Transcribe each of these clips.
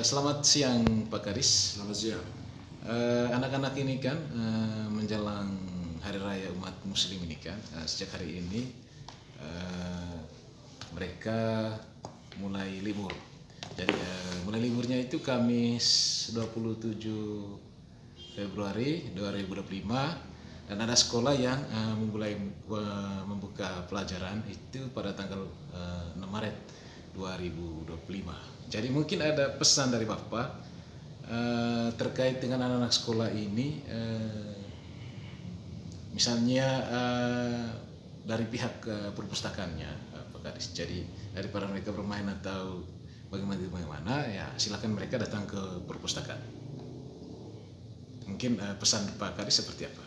Selamat siang Pak Kadis. Selamat siang. Anak-anak ini kan menjelang Hari Raya umat Muslim ini kan, sejak hari ini mereka mulai libur. Jadi mulai liburnya itu Kamis 27 Februari 2025 dan ada sekolah yang memulai membuka pelajaran itu pada tanggal 6 Maret 2025. Jadi mungkin ada pesan dari Bapak terkait dengan anak-anak sekolah ini, misalnya dari pihak perpustakaannya, Pak Kadis. Jadi daripada mereka bermain atau bagaimana ya silakan mereka datang ke perpustakaan. Mungkin pesan Pak Kadis seperti apa?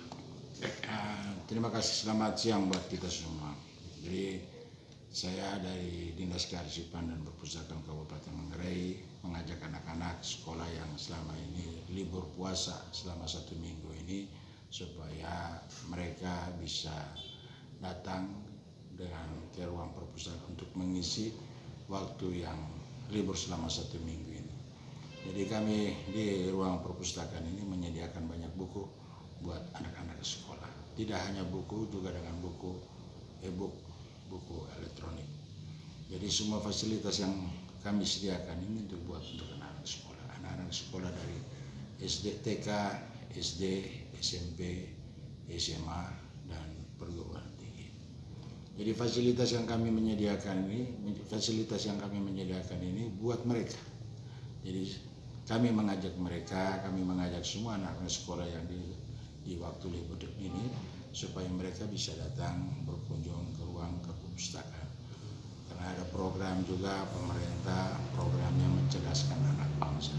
Terima kasih, selamat siang buat kita semua. Jadi saya dari Dinas Kearsipan dan Perpustakaan Kabupaten Manggarai mengajak anak-anak sekolah yang selama ini libur puasa selama 1 minggu ini supaya mereka bisa datang dengan ke ruang perpustakaan untuk mengisi waktu yang libur selama 1 minggu ini. Jadi kami di ruang perpustakaan ini menyediakan banyak buku buat anak-anak sekolah. Tidak hanya buku, juga dengan buku e-book, buku elektronik. Jadi semua fasilitas yang kami sediakan ini untuk anak-anak sekolah. Anak-anak sekolah dari SD, TK, SD, SMP, SMA, dan perguruan tinggi. Jadi fasilitas yang kami menyediakan ini buat mereka. Jadi kami mengajak semua anak-anak sekolah yang di waktu libur ini supaya mereka bisa datang berkunjung ke ruang perpustakaan. Karena ada program juga pemerintah, programnya mencerdaskan anak bangsa.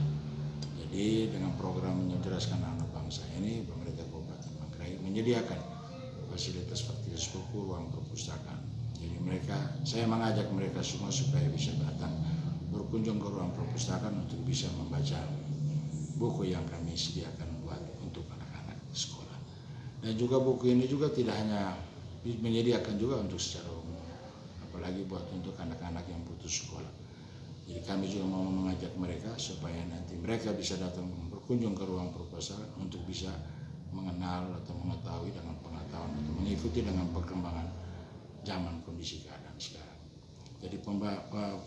Jadi dengan program mencerdaskan anak bangsa ini, pemerintah Kabupaten Manggarai menyediakan fasilitas buku, ruang perpustakaan. Jadi saya mengajak mereka semua supaya bisa datang berkunjung ke ruang perpustakaan untuk bisa membaca buku yang kami sediakan untuk anak-anak sekolah. Dan juga buku ini juga tidak hanya menyediakan juga untuk secara umum, apalagi untuk anak-anak yang putus sekolah. Jadi kami juga mau mengajak mereka supaya nanti mereka bisa datang berkunjung ke ruang perpustakaan untuk bisa mengenal atau mengetahui dengan pengetahuan atau mengikuti dengan perkembangan zaman kondisi keadaan sekarang. Jadi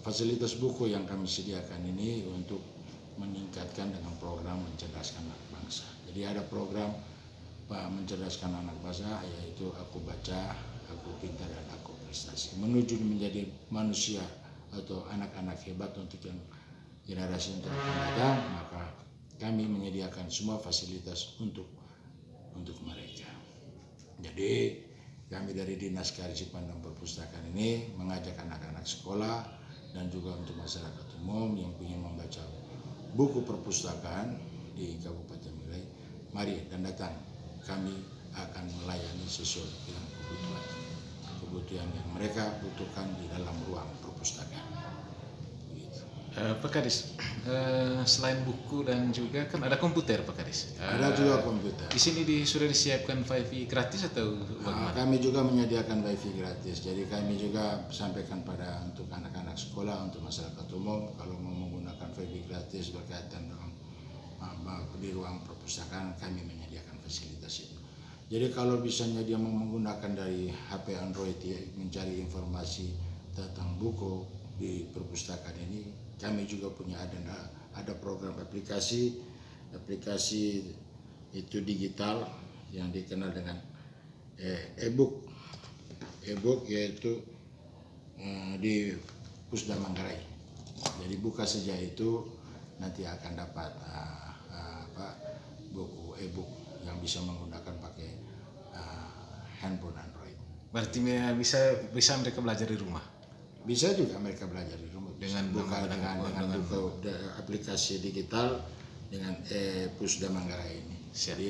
fasilitas buku yang kami sediakan ini untuk meningkatkan dengan program mencerdaskan anak bangsa. Jadi ada program mencerdaskan anak bangsa, yaitu Aku Baca, Aku Pintar, dan Aku Prestasi, menuju menjadi manusia atau anak-anak hebat untuk yang generasi yang akan datang. Maka kami menyediakan semua fasilitas untuk mereka. Jadi kami dari Dinas Kearsipan dan Perpustakaan ini mengajak anak-anak sekolah dan juga untuk masyarakat umum yang ingin membaca buku perpustakaan di Kabupaten Manggarai, mari dan datang. Kami akan melayani sesuai dengan kebutuhan yang mereka butuhkan di dalam ruang perpustakaan. Gitu. Pak Kadis, selain buku dan juga kan ada komputer Pak Kadis. Ada juga komputer. Di sini sudah disiapkan WiFi gratis atau bagaimana? Kami juga menyediakan WiFi gratis. Jadi kami juga sampaikan untuk anak-anak sekolah, untuk masyarakat umum, kalau mau menggunakan WiFi gratis berkaitan dengan di ruang perpustakaan, kami menyediakan fasilitas itu. Jadi kalau misalnya dia mau menggunakan dari HP Android ya, mencari informasi tentang buku di perpustakaan ini, kami juga punya ada program aplikasi itu digital yang dikenal dengan e-book yaitu di Pusda Manggarai. Jadi buka saja itu nanti akan dapat buku e-book yang bisa menggunakan pakai handphone Android. Berarti bisa mereka belajar di rumah? Bisa juga mereka belajar di rumah dengan buku aplikasi digital dengan Pusda Manggarai ini. Jadi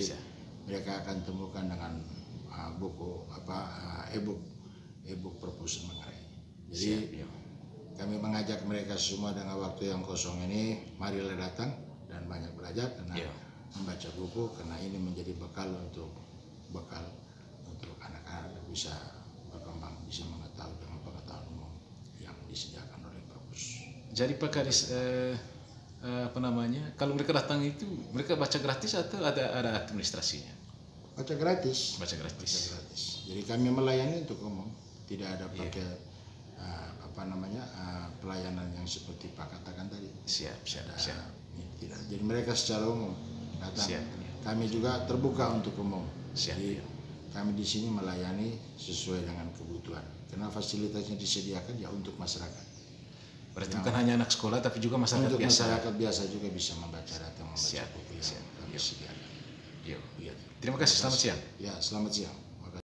mereka akan temukan dengan buku e-book perpustakaan Manggarai. Jadi kami mengajak mereka semua dengan waktu yang kosong ini, marilah datang dan banyak belajar karena membaca buku, karena ini menjadi bekal untuk anak-anak bisa berkembang, bisa mengetahui dengan pengetahuan umum yang disediakan oleh perpus. Jadi Pak Kadis, apa namanya, kalau mereka datang itu mereka baca gratis atau ada administrasinya? Baca gratis. Baca gratis. Baca gratis. Jadi kami melayani untuk umum, tidak ada pakai apa namanya pelayanan yang seperti Pak katakan tadi. Siap. Tidak. Jadi mereka secara umum datang. Siap. Kami juga terbuka untuk umum. Siap. Jadi kami di sini melayani sesuai dengan kebutuhan. Karena fasilitasnya disediakan ya untuk masyarakat. Berarti bukan hanya anak sekolah tapi juga masyarakat untuk biasa. Masyarakat biasa juga bisa membaca buku yang Siap. kami sediakan. Yo. Terima kasih, selamat siang. Ya, selamat siang.